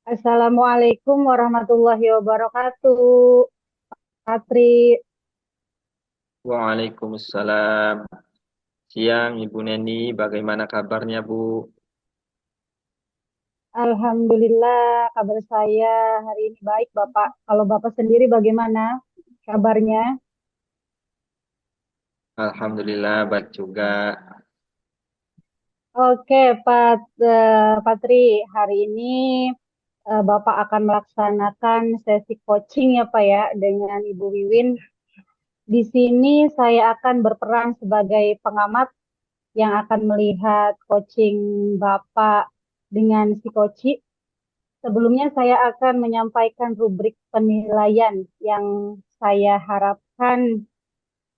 Assalamualaikum warahmatullahi wabarakatuh. Patri, Waalaikumsalam. Siang, Ibu Neni. Bagaimana kabarnya, Bu? Alhamdulillah kabar saya hari ini baik, Bapak. Kalau Bapak sendiri bagaimana kabarnya? Alhamdulillah, baik juga. Oke, Patri, hari ini Bapak akan melaksanakan sesi coaching ya, Pak ya, dengan Ibu Wiwin. Di sini saya akan berperan sebagai pengamat yang akan melihat coaching Bapak dengan si coach. Sebelumnya saya akan menyampaikan rubrik penilaian yang saya harapkan,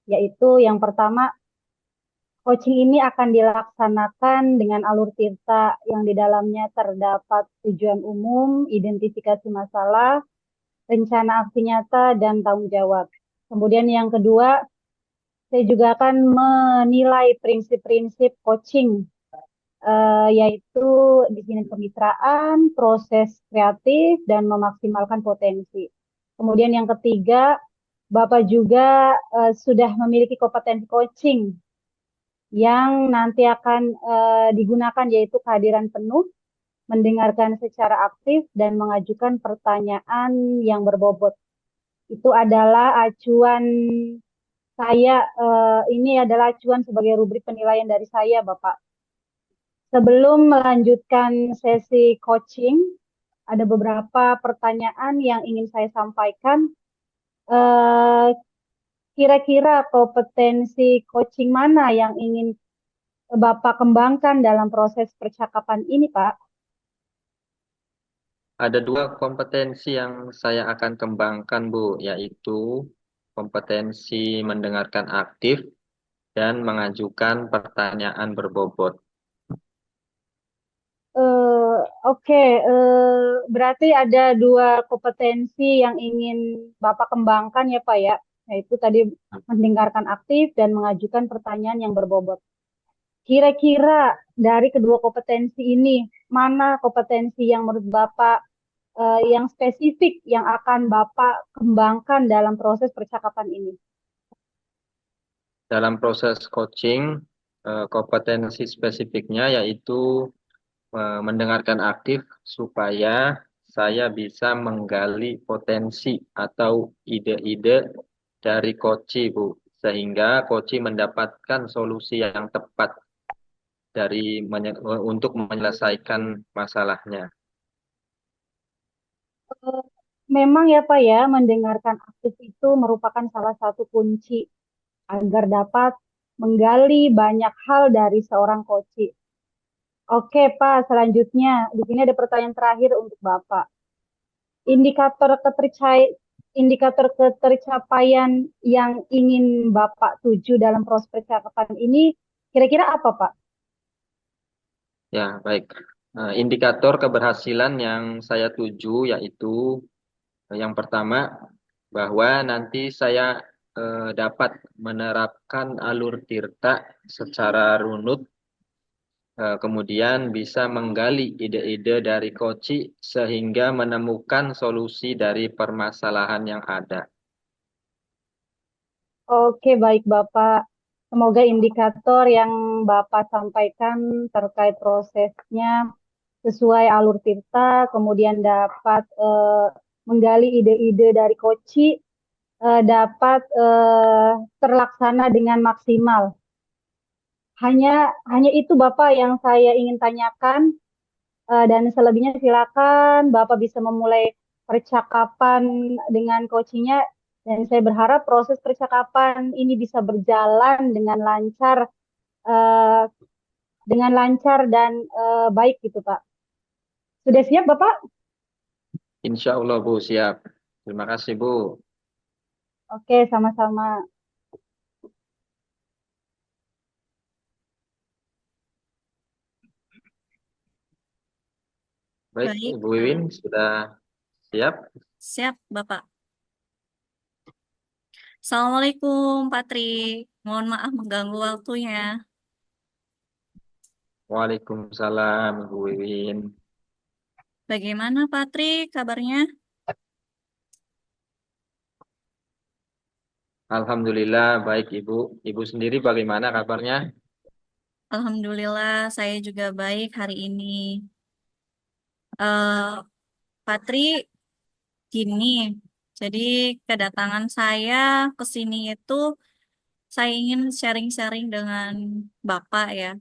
yaitu yang pertama, coaching ini akan dilaksanakan dengan alur tirta yang di dalamnya terdapat tujuan umum, identifikasi masalah, rencana aksi nyata, dan tanggung jawab. Kemudian yang kedua, saya juga akan menilai prinsip-prinsip coaching, yaitu di sini kemitraan, proses kreatif, dan memaksimalkan potensi. Kemudian yang ketiga, Bapak juga sudah memiliki kompetensi coaching yang nanti akan digunakan, yaitu kehadiran penuh, mendengarkan secara aktif, dan mengajukan pertanyaan yang berbobot. Itu adalah acuan saya, ini adalah acuan sebagai rubrik penilaian dari saya, Bapak. Sebelum melanjutkan sesi coaching, ada beberapa pertanyaan yang ingin saya sampaikan. Eh, Kira-kira kompetensi coaching mana yang ingin Bapak kembangkan dalam proses percakapan ini, Pak? Ada dua kompetensi yang saya akan kembangkan, Bu, yaitu kompetensi mendengarkan aktif dan mengajukan pertanyaan berbobot. Eh, oke, berarti ada dua kompetensi yang ingin Bapak kembangkan ya, Pak ya, yaitu tadi mendengarkan aktif dan mengajukan pertanyaan yang berbobot. Kira-kira dari kedua kompetensi ini, mana kompetensi yang menurut Bapak yang spesifik yang akan Bapak kembangkan dalam proses percakapan ini? Dalam proses coaching, kompetensi spesifiknya yaitu mendengarkan aktif supaya saya bisa menggali potensi atau ide-ide dari Koci, Bu, sehingga Koci mendapatkan solusi yang tepat untuk menyelesaikan masalahnya. Eh, Memang ya Pak ya, mendengarkan aktif itu merupakan salah satu kunci agar dapat menggali banyak hal dari seorang coach. Oke Pak, selanjutnya di sini ada pertanyaan terakhir untuk Bapak. Indikator indikator ketercapaian yang ingin Bapak tuju dalam proses percakapan ini kira-kira apa, Pak? Ya, baik. Indikator keberhasilan yang saya tuju yaitu yang pertama bahwa nanti saya dapat menerapkan alur tirta secara runut, kemudian bisa menggali ide-ide dari Koci sehingga menemukan solusi dari permasalahan yang ada. Oke, baik Bapak. Semoga indikator yang Bapak sampaikan terkait prosesnya sesuai alur tirta, kemudian dapat menggali ide-ide dari Koci, dapat terlaksana dengan maksimal. Hanya hanya itu Bapak yang saya ingin tanyakan. Dan selebihnya silakan Bapak bisa memulai percakapan dengan coachingnya dan saya berharap proses percakapan ini bisa berjalan eh, dengan lancar dan baik gitu Pak. Sudah siap Bapak? Insya Allah, Bu, siap. Terima kasih, Bu. Oke, sama-sama. Baik, Baik, Ibu Wiwin sudah siap. siap Bapak. Assalamualaikum Pak Tri. Mohon maaf mengganggu waktunya. Waalaikumsalam, Ibu Wiwin. Bagaimana Patri kabarnya? Alhamdulillah baik Ibu. Ibu sendiri bagaimana kabarnya? Alhamdulillah saya juga baik hari ini. eh Patri, gini, jadi kedatangan saya ke sini itu saya ingin sharing-sharing dengan Bapak ya.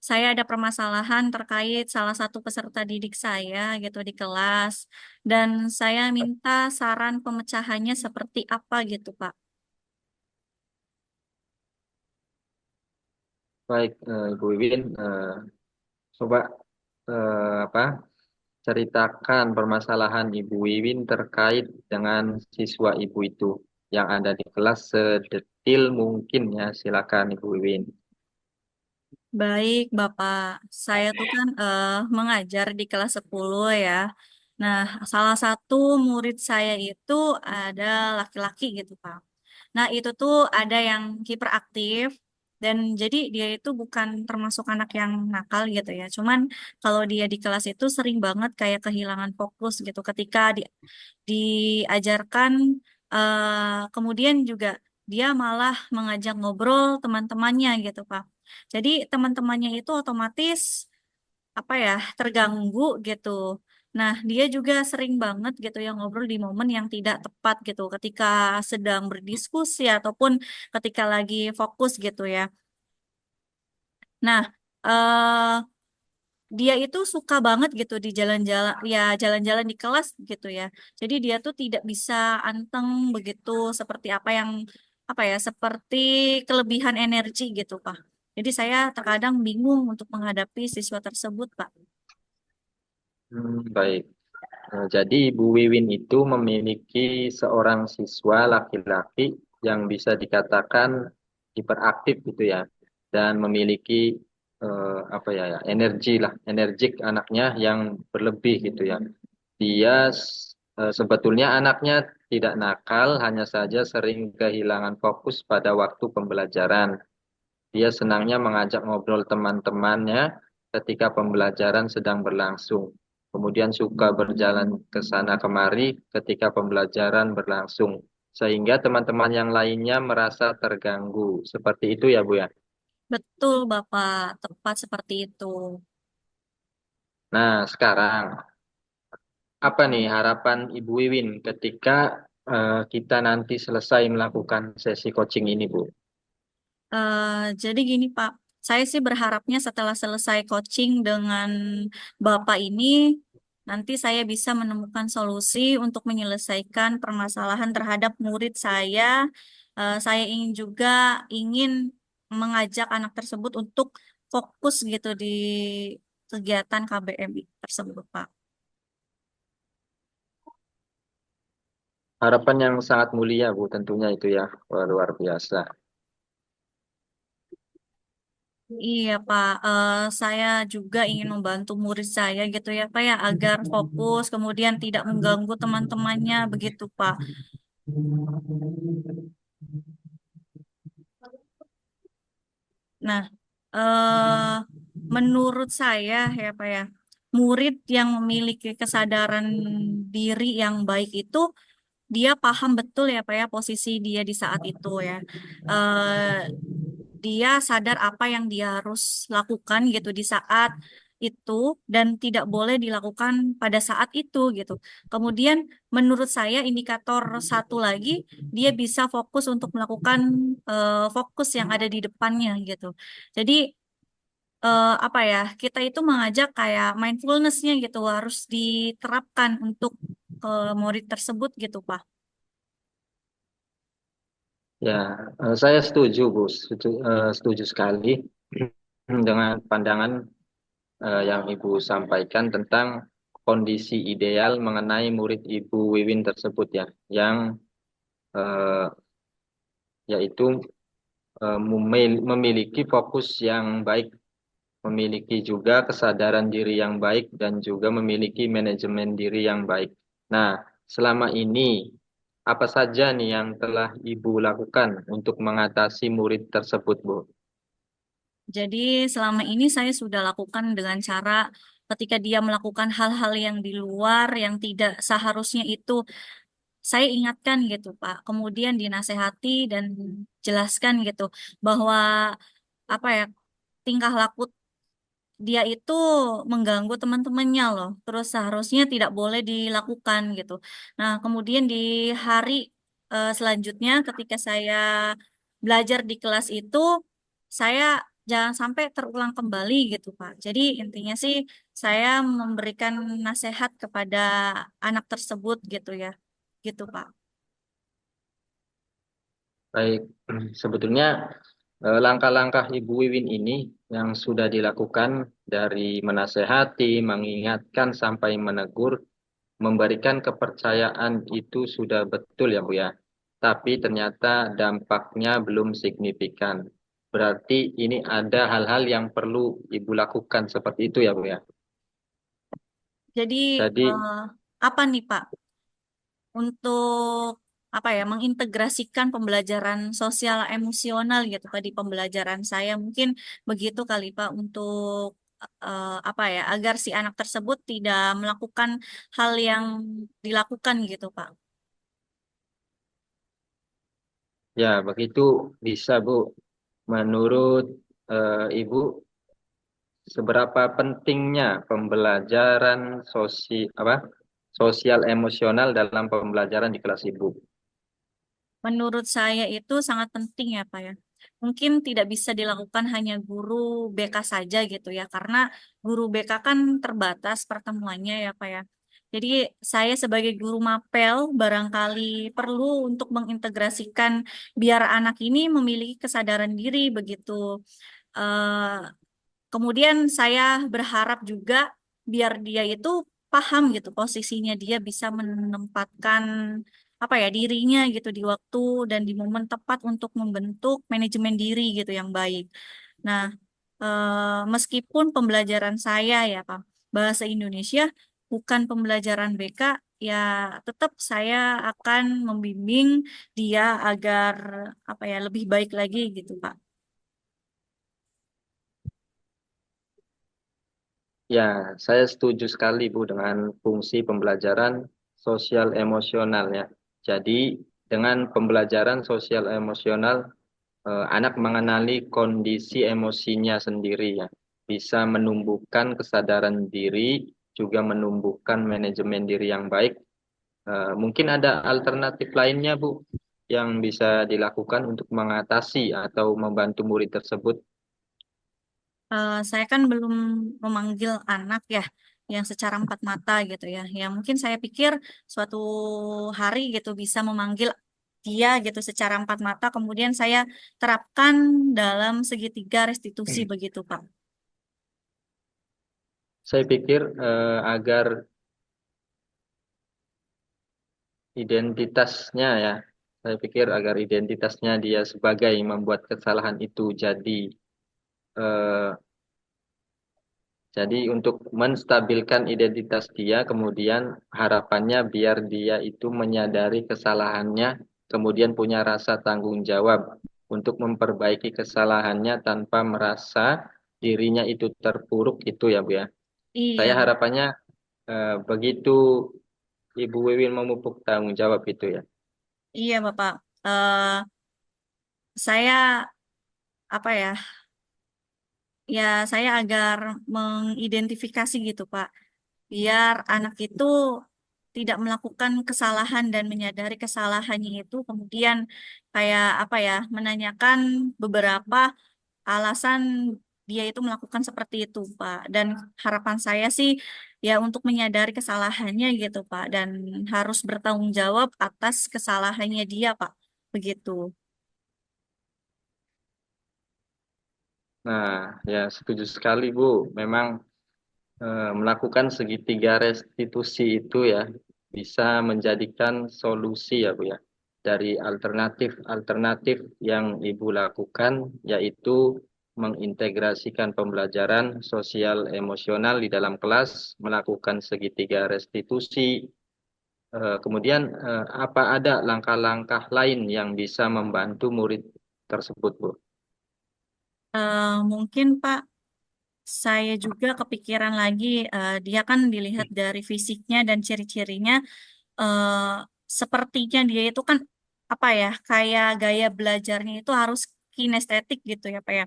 Saya ada permasalahan terkait salah satu peserta didik saya gitu di kelas dan saya minta saran pemecahannya seperti apa gitu, Pak. Baik Ibu Wiwin, coba apa ceritakan permasalahan Ibu Wiwin terkait dengan siswa Ibu itu yang ada di kelas sedetil mungkin ya. Silakan Ibu Wiwin. Baik, Bapak. Saya tuh kan mengajar di kelas 10 ya. Nah, salah satu murid saya itu ada laki-laki gitu, Pak. Nah, itu tuh ada yang hiperaktif dan jadi dia itu bukan termasuk anak yang nakal gitu ya. Cuman kalau dia di kelas itu sering banget kayak kehilangan fokus gitu ketika diajarkan kemudian juga dia malah mengajak ngobrol teman-temannya gitu, Pak. Jadi teman-temannya itu otomatis apa ya terganggu gitu. Nah, dia juga sering banget gitu yang ngobrol di momen yang tidak tepat gitu, ketika sedang berdiskusi ataupun ketika lagi fokus gitu ya. Nah, dia itu suka banget gitu di jalan-jalan ya jalan-jalan di kelas gitu ya. Jadi dia tuh tidak bisa anteng begitu seperti apa ya seperti kelebihan energi gitu, Pak. Jadi saya terkadang bingung untuk menghadapi siswa tersebut, Pak. Baik. Jadi Ibu Wiwin itu memiliki seorang siswa laki-laki yang bisa dikatakan hiperaktif gitu ya, dan memiliki apa ya, energi lah, energik anaknya yang berlebih gitu ya. Dia sebetulnya anaknya tidak nakal, hanya saja sering kehilangan fokus pada waktu pembelajaran. Dia senangnya mengajak ngobrol teman-temannya ketika pembelajaran sedang berlangsung. Kemudian suka berjalan ke sana kemari ketika pembelajaran berlangsung. Sehingga teman-teman yang lainnya merasa terganggu. Seperti itu ya Bu ya. Betul, Bapak. Tepat seperti itu. Nah, sekarang apa nih harapan Ibu Wiwin ketika kita nanti selesai melakukan sesi coaching ini, Bu? Jadi gini, Pak. Saya sih berharapnya setelah selesai coaching dengan Bapak ini, nanti saya bisa menemukan solusi untuk menyelesaikan permasalahan terhadap murid saya. Saya ingin juga ingin mengajak anak tersebut untuk fokus gitu di kegiatan KBM tersebut, Pak. Harapan yang sangat mulia, Bu, tentunya itu ya. Wah, luar biasa. Iya Pak, saya juga ingin membantu murid saya gitu ya Pak ya agar fokus kemudian tidak mengganggu teman-temannya begitu Pak. Nah, eh menurut saya ya Pak ya, murid yang memiliki kesadaran diri yang baik itu dia paham betul ya Pak ya posisi dia di saat itu ya. Eh, Dia sadar apa yang dia harus lakukan gitu di saat itu dan tidak boleh dilakukan pada saat itu gitu. Kemudian menurut saya indikator satu lagi dia bisa fokus untuk melakukan fokus yang ada di depannya gitu. Jadi apa ya kita itu mengajak kayak mindfulness-nya gitu harus diterapkan untuk murid tersebut gitu Pak. Ya, saya setuju, Bu. Setuju sekali dengan pandangan yang Ibu sampaikan tentang kondisi ideal mengenai murid Ibu Wiwin tersebut ya, yang eh, yaitu memiliki fokus yang baik, memiliki juga kesadaran diri yang baik, dan juga memiliki manajemen diri yang baik. Nah, selama ini apa saja nih yang telah Ibu lakukan untuk mengatasi murid tersebut, Bu? Jadi selama ini saya sudah lakukan dengan cara ketika dia melakukan hal-hal yang di luar yang tidak seharusnya itu saya ingatkan gitu Pak. Kemudian dinasehati dan jelaskan gitu bahwa apa ya tingkah laku dia itu mengganggu teman-temannya loh. Terus seharusnya tidak boleh dilakukan gitu. Nah, kemudian di hari selanjutnya ketika saya belajar di kelas itu, saya jangan sampai terulang kembali gitu, Pak. Jadi intinya sih saya memberikan nasihat kepada anak tersebut gitu ya. Gitu, Pak. Baik, sebetulnya langkah-langkah Ibu Wiwin ini yang sudah dilakukan dari menasehati, mengingatkan sampai menegur, memberikan kepercayaan itu sudah betul ya Bu ya. Tapi ternyata dampaknya belum signifikan. Berarti ini ada hal-hal yang perlu Ibu lakukan seperti itu ya Bu ya. Jadi Jadi eh, apa nih, Pak? Untuk apa ya mengintegrasikan pembelajaran sosial emosional gitu Pak di pembelajaran saya mungkin begitu kali Pak untuk apa ya agar si anak tersebut tidak melakukan hal yang dilakukan gitu Pak. ya begitu bisa Bu. Menurut Ibu, seberapa pentingnya pembelajaran sosial emosional dalam pembelajaran di kelas Ibu? Menurut saya itu sangat penting ya Pak ya. Mungkin tidak bisa dilakukan hanya guru BK saja gitu ya, karena guru BK kan terbatas pertemuannya ya Pak ya. Jadi saya sebagai guru mapel barangkali perlu untuk mengintegrasikan biar anak ini memiliki kesadaran diri begitu. Eh, Kemudian saya berharap juga biar dia itu paham gitu posisinya dia bisa menempatkan apa ya dirinya gitu di waktu dan di momen tepat untuk membentuk manajemen diri gitu yang baik. Nah, meskipun pembelajaran saya ya Pak bahasa Indonesia bukan pembelajaran BK ya tetap saya akan membimbing dia agar apa ya lebih baik lagi gitu Pak. Ya, saya setuju sekali Bu dengan fungsi pembelajaran sosial emosional ya. Jadi dengan pembelajaran sosial emosional, anak mengenali kondisi emosinya sendiri ya. Bisa menumbuhkan kesadaran diri, juga menumbuhkan manajemen diri yang baik. Mungkin ada alternatif lainnya Bu yang bisa dilakukan untuk mengatasi atau membantu murid tersebut. Saya kan belum memanggil anak ya, yang secara empat mata gitu ya. Ya mungkin saya pikir suatu hari gitu bisa memanggil dia gitu secara empat mata, kemudian saya terapkan dalam segitiga restitusi begitu, Pak. Saya pikir agar identitasnya ya, saya pikir agar identitasnya dia sebagai membuat kesalahan itu eh, jadi untuk menstabilkan identitas dia, kemudian harapannya biar dia itu menyadari kesalahannya, kemudian punya rasa tanggung jawab untuk memperbaiki kesalahannya tanpa merasa dirinya itu terpuruk itu ya Bu ya. Saya Iya, harapannya begitu Ibu Wiwin memupuk tanggung jawab itu ya. iya Bapak. Saya apa ya? Ya saya agar mengidentifikasi gitu, Pak. Biar anak itu tidak melakukan kesalahan dan menyadari kesalahannya itu kemudian kayak apa ya menanyakan beberapa alasan dia itu melakukan seperti itu Pak dan harapan saya sih ya untuk menyadari kesalahannya gitu Pak dan harus bertanggung jawab atas kesalahannya dia Pak begitu. Nah, ya setuju sekali Bu. Memang melakukan segitiga restitusi itu ya bisa menjadikan solusi ya Bu ya. Dari alternatif-alternatif yang Ibu lakukan yaitu mengintegrasikan pembelajaran sosial emosional di dalam kelas, melakukan segitiga restitusi, kemudian apa ada langkah-langkah lain yang bisa membantu murid tersebut Bu? Mungkin Pak saya juga kepikiran lagi, dia kan dilihat dari fisiknya dan ciri-cirinya, eh, sepertinya dia itu kan apa ya, kayak gaya belajarnya itu harus kinestetik gitu ya Pak ya.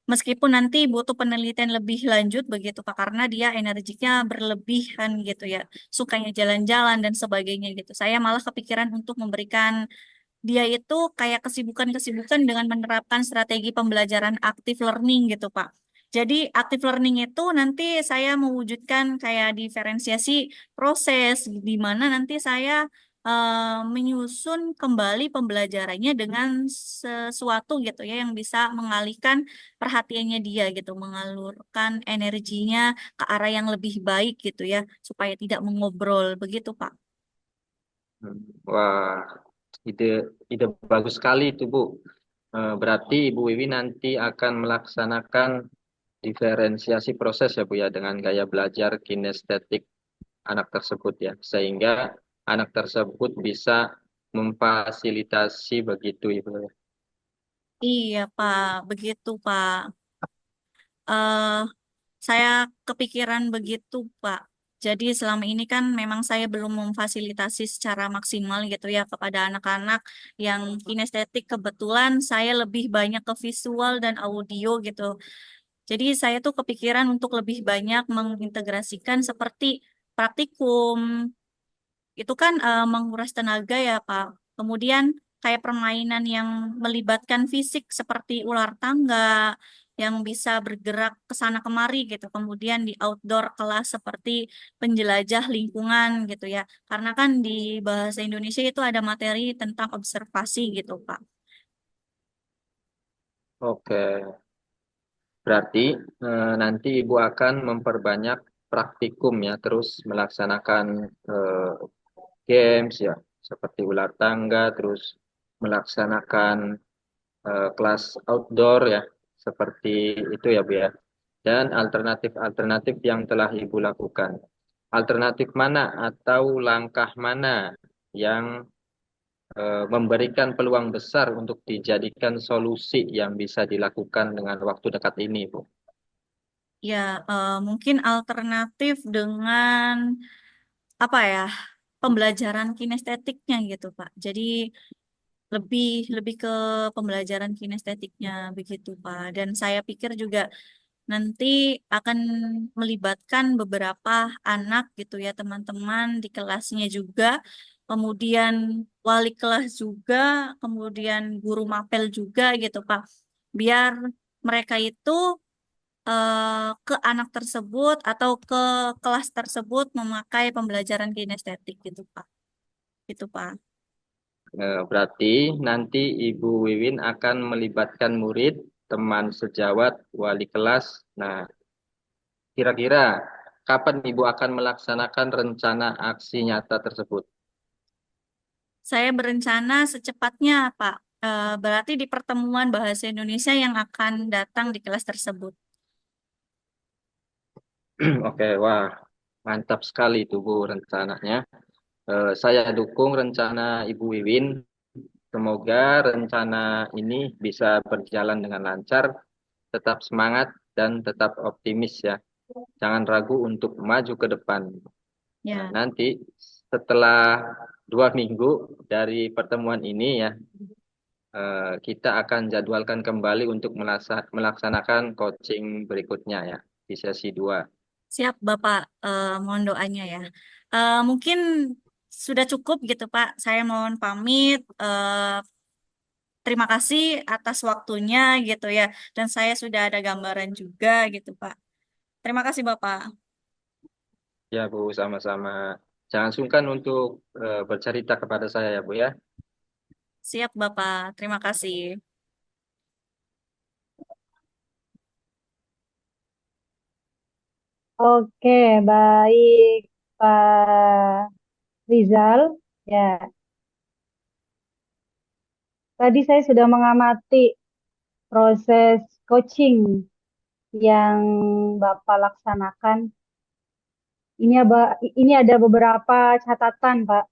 Meskipun nanti butuh penelitian lebih lanjut begitu Pak, karena dia energiknya berlebihan gitu ya, sukanya jalan-jalan dan sebagainya gitu. Saya malah kepikiran untuk memberikan dia itu kayak kesibukan-kesibukan dengan menerapkan strategi pembelajaran active learning gitu, Pak. Jadi active learning itu nanti saya mewujudkan kayak diferensiasi proses di mana nanti saya menyusun kembali pembelajarannya dengan sesuatu gitu ya yang bisa mengalihkan perhatiannya dia gitu, mengalurkan energinya ke arah yang lebih baik gitu ya, supaya tidak mengobrol begitu, Pak. Wah, ide ide bagus sekali itu Bu. Berarti Ibu Wiwi nanti akan melaksanakan diferensiasi proses ya Bu ya dengan gaya belajar kinestetik anak tersebut ya, sehingga anak tersebut bisa memfasilitasi begitu Ibu. Iya, Pak, begitu, Pak. eh saya kepikiran begitu, Pak. Jadi selama ini kan memang saya belum memfasilitasi secara maksimal gitu ya kepada anak-anak yang kinestetik. Kebetulan saya lebih banyak ke visual dan audio gitu. Jadi saya tuh kepikiran untuk lebih banyak mengintegrasikan seperti praktikum, itu kan menguras tenaga ya, Pak. Kemudian kayak permainan yang melibatkan fisik seperti ular tangga yang bisa bergerak ke sana kemari gitu. Kemudian di outdoor kelas seperti penjelajah lingkungan gitu ya. Karena kan di bahasa Indonesia itu ada materi tentang observasi gitu, Pak. Oke, berarti nanti Ibu akan memperbanyak praktikum ya, terus melaksanakan eh, games ya, seperti ular tangga, terus melaksanakan kelas outdoor ya, seperti itu ya Bu ya. Dan alternatif-alternatif yang telah Ibu lakukan. Alternatif mana atau langkah mana yang memberikan peluang besar untuk dijadikan solusi yang bisa dilakukan dengan waktu dekat ini, Bu? Ya, mungkin alternatif dengan apa ya, pembelajaran kinestetiknya gitu, Pak. Jadi lebih lebih ke pembelajaran kinestetiknya begitu Pak. Dan saya pikir juga nanti akan melibatkan beberapa anak gitu ya teman-teman di kelasnya juga, kemudian wali kelas juga, kemudian guru mapel juga gitu Pak. Biar mereka itu ke anak tersebut atau ke kelas tersebut memakai pembelajaran kinestetik gitu Pak. Gitu Pak. Berarti nanti Ibu Wiwin akan melibatkan murid, teman sejawat, wali kelas. Nah, kira-kira kapan Ibu akan melaksanakan rencana aksi nyata tersebut? Saya berencana secepatnya, Pak. Berarti di pertemuan bahasa Indonesia yang akan datang di kelas tersebut. Oke, wah, mantap sekali itu Bu rencananya. Saya dukung rencana Ibu Wiwin. Semoga rencana ini bisa berjalan dengan lancar, tetap semangat, dan tetap optimis ya. Jangan ragu untuk maju ke depan. Nah, Ya, nanti setelah 2 minggu dari pertemuan ini ya, kita akan jadwalkan kembali untuk melaksanakan coaching berikutnya ya, di sesi 2. siap Bapak. Mohon doanya ya. Mungkin sudah cukup gitu, Pak. Saya mohon pamit. Terima kasih atas waktunya gitu ya. Dan saya sudah ada gambaran juga gitu, Pak. Terima kasih, Bapak. Ya Bu, sama-sama. Jangan sungkan untuk bercerita kepada saya ya Bu ya. Siap, Bapak. Terima kasih. Oke, baik Pak Rizal. Ya, tadi saya sudah mengamati proses coaching yang Bapak laksanakan. Ini ada beberapa catatan, Pak.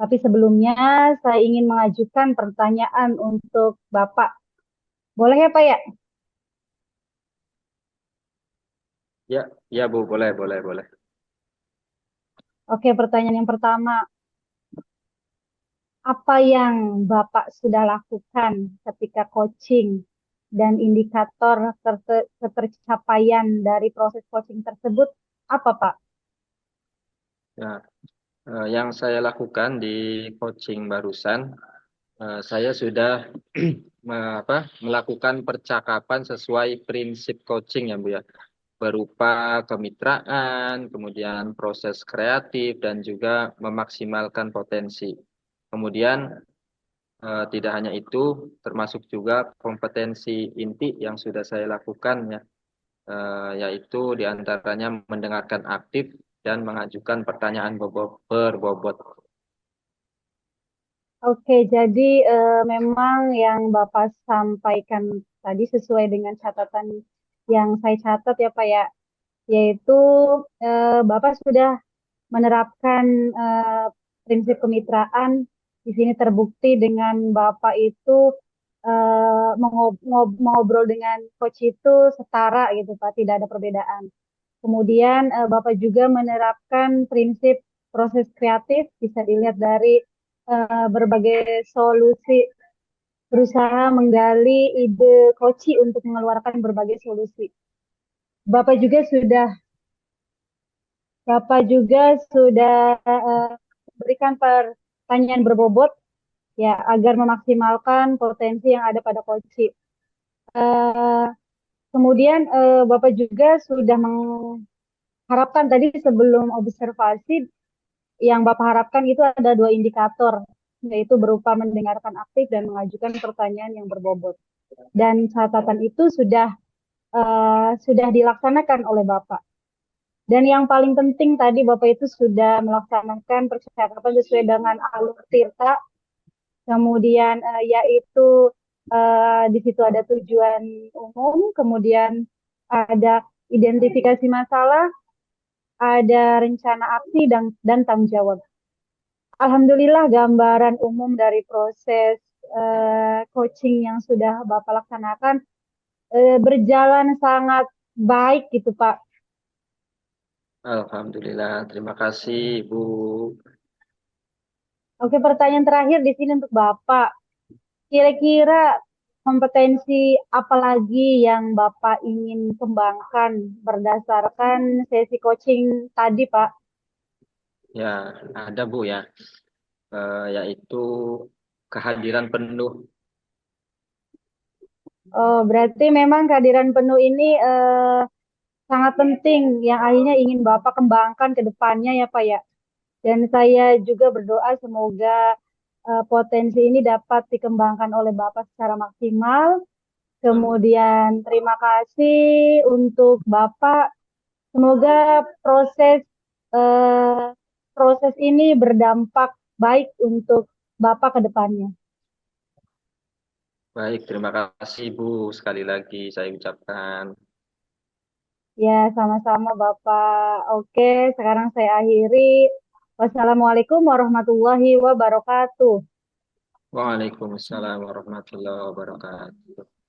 Tapi sebelumnya saya ingin mengajukan pertanyaan untuk Bapak. Boleh ya, Pak ya? Ya, ya Bu, boleh, boleh, boleh. Oke, pertanyaan yang pertama, apa yang Bapak sudah lakukan ketika coaching dan indikator ketercapaian dari proses coaching tersebut apa, Pak? Ya, yang saya lakukan di coaching barusan, saya sudah melakukan percakapan sesuai prinsip coaching ya Bu ya, berupa kemitraan, kemudian proses kreatif dan juga memaksimalkan potensi. Kemudian tidak hanya itu, termasuk juga kompetensi inti yang sudah saya lakukan ya, yaitu diantaranya mendengarkan aktif dan mengajukan pertanyaan berbobot. Oke, jadi memang yang Bapak sampaikan tadi sesuai dengan catatan yang saya catat ya Pak ya, yaitu Bapak sudah menerapkan eh, prinsip kemitraan. Di sini terbukti dengan Bapak itu mengobrol dengan coach itu setara gitu Pak, tidak ada perbedaan. Kemudian Bapak juga menerapkan prinsip proses kreatif, bisa dilihat dari berbagai solusi, berusaha menggali ide coach untuk mengeluarkan berbagai solusi. Bapak juga sudah Bapak juga sudah memberikan pertanyaan berbobot ya agar memaksimalkan potensi yang ada pada coach. Eh, Kemudian Bapak juga sudah mengharapkan tadi sebelum observasi yang Bapak harapkan itu ada dua indikator, yaitu berupa mendengarkan aktif dan mengajukan pertanyaan yang berbobot. Dan catatan itu sudah dilaksanakan oleh Bapak. Dan yang paling penting tadi Bapak itu sudah melaksanakan percakapan sesuai dengan alur tirta, kemudian yaitu di situ ada tujuan umum, kemudian ada identifikasi masalah, ada rencana aksi dan tanggung jawab. Alhamdulillah gambaran umum dari proses coaching yang sudah Bapak laksanakan berjalan sangat baik gitu Pak. Alhamdulillah, terima kasih Bu. Oke, pertanyaan terakhir di sini untuk Bapak. Kira-kira kompetensi apa lagi yang Bapak ingin kembangkan berdasarkan sesi coaching tadi, Pak? Ya, ada Bu ya, yaitu kehadiran penuh. Oh, berarti memang kehadiran penuh ini sangat penting yang akhirnya ingin Bapak kembangkan ke depannya ya, Pak ya. Dan saya juga berdoa semoga potensi ini dapat dikembangkan oleh Bapak secara maksimal. Amin. Kemudian terima kasih untuk Bapak. Semoga eh, proses ini berdampak baik untuk Bapak ke depannya. Baik, terima kasih Bu. Sekali lagi saya ucapkan. Ya, sama-sama Bapak. Oke, sekarang saya akhiri. Wassalamualaikum warahmatullahi wabarakatuh. Waalaikumsalam warahmatullahi wabarakatuh.